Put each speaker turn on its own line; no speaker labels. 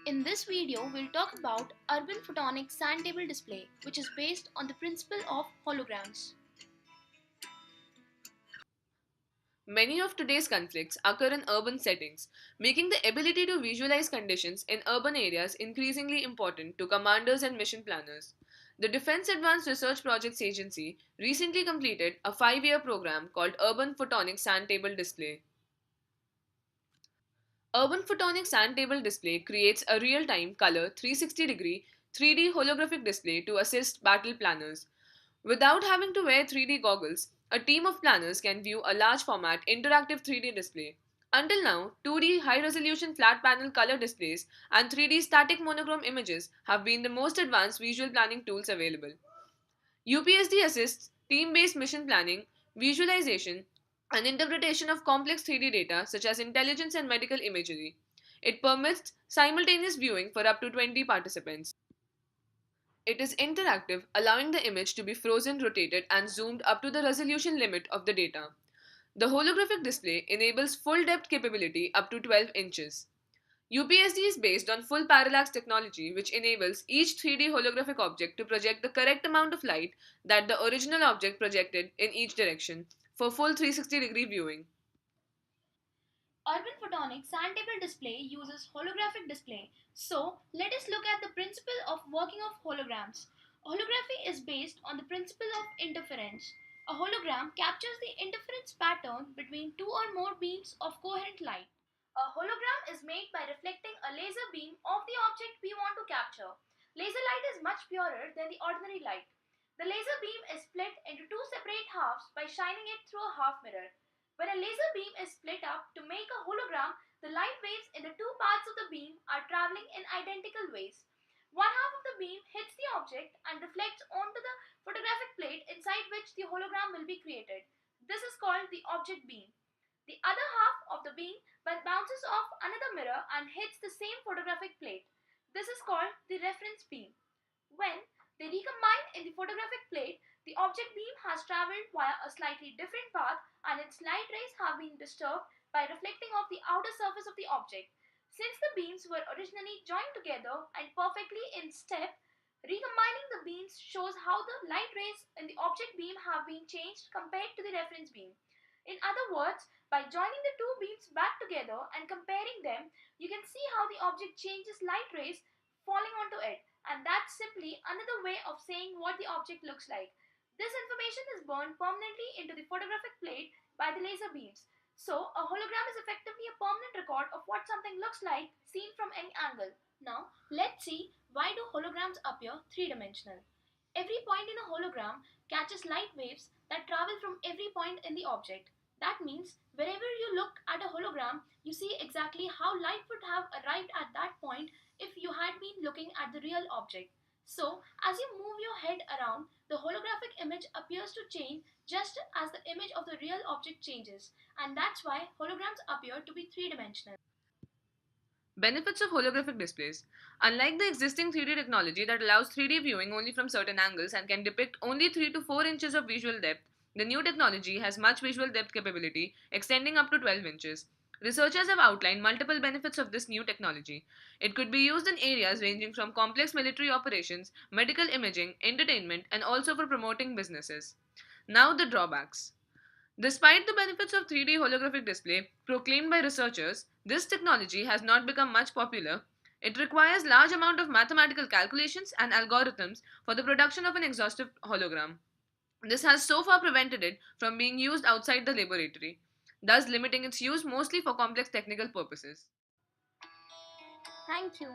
In this video, we'll talk about Urban Photonic Santable display, which is based on the principle of holograms.
Many of today's conflicts occur in urban settings, making the ability to visualize conditions in urban areas increasingly important to commanders and mission planners. The Defense Advanced Research Projects Agency recently completed a 5-year program called Urban Photonic Santable Display. Urban Photonic Santable Display creates a real-time color 360-degree 3D holographic display to assist battle planners. Without having to wear 3D goggles, a team of planners can view a large format interactive 3D display. Until now, 2D high resolution flat panel color displays and 3D static monochrome images have been the most advanced visual planning tools available. UPSD assists team based mission planning, visualization, and interpretation of complex 3D data such as intelligence and medical imagery. It permits simultaneous viewing for up to 20 participants. It is interactive, allowing the image to be frozen, rotated, and zoomed up to the resolution limit of the data. The holographic display enables full depth capability up to 12 inches. UPSD is based on full parallax technology, which enables each 3D holographic object to project the correct amount of light that the original object projected in each direction for full 360-degree viewing.
Urban Photonic Santable display uses holographic display. So, let us look at the principle of working of holograms. Holography is based on the principle of interference. A hologram captures the interference pattern between two or more beams of coherent light. A hologram is made by reflecting a laser beam of the object we want to capture. Laser light is much purer than the ordinary light. The laser beam is split into two separate halves by shining it through a half mirror. When a laser beam is split up to make a hologram, the light waves in the two parts of the beam are traveling in identical ways. One half of the beam hits the object and reflects onto the photographic plate inside which the hologram will be created. This is called the object beam. The other half of the beam bounces off another mirror and hits the same photographic plate. This is called the reference beam. When they recombine in the photographic plate, the object beam has traveled via a slightly different path and its light rays have been disturbed by reflecting off the outer surface of the object. Since the beams were originally joined together and perfectly in step, recombining the beams shows how the light rays in the object beam have been changed compared to the reference beam. In other words, by joining the two beams back together and comparing them, you can see how the object changes light rays falling onto it, and that's simply another way of saying what the object looks like. This information is burned permanently into the photographic plate by the laser beams. So, a hologram is effectively a permanent record of what something looks like seen from any angle. Now, let's see why do holograms appear three-dimensional. Every point in a hologram catches light waves that travel from every point in the object. That means wherever you look at a hologram, you see exactly how light would have arrived at that point if you had been looking at the real object. So, as you move your head around, the holographic image appears to change just as the image of the real object changes, and that's why holograms appear to be three-dimensional.
Benefits of holographic displays. Unlike the existing 3D technology that allows 3D viewing only from certain angles and can depict only 3 to 4 inches of visual depth, the new technology has much visual depth capability, extending up to 12 inches. Researchers have outlined multiple benefits of this new technology. It could be used in areas ranging from complex military operations, medical imaging, entertainment, and also for promoting businesses. Now, the drawbacks. Despite the benefits of 3D holographic display proclaimed by researchers, this technology has not become much popular. It requires large amount of mathematical calculations and algorithms for the production of an exhaustive hologram. This has so far prevented it from being used outside the laboratory, thus limiting its use mostly for complex technical purposes.
Thank you.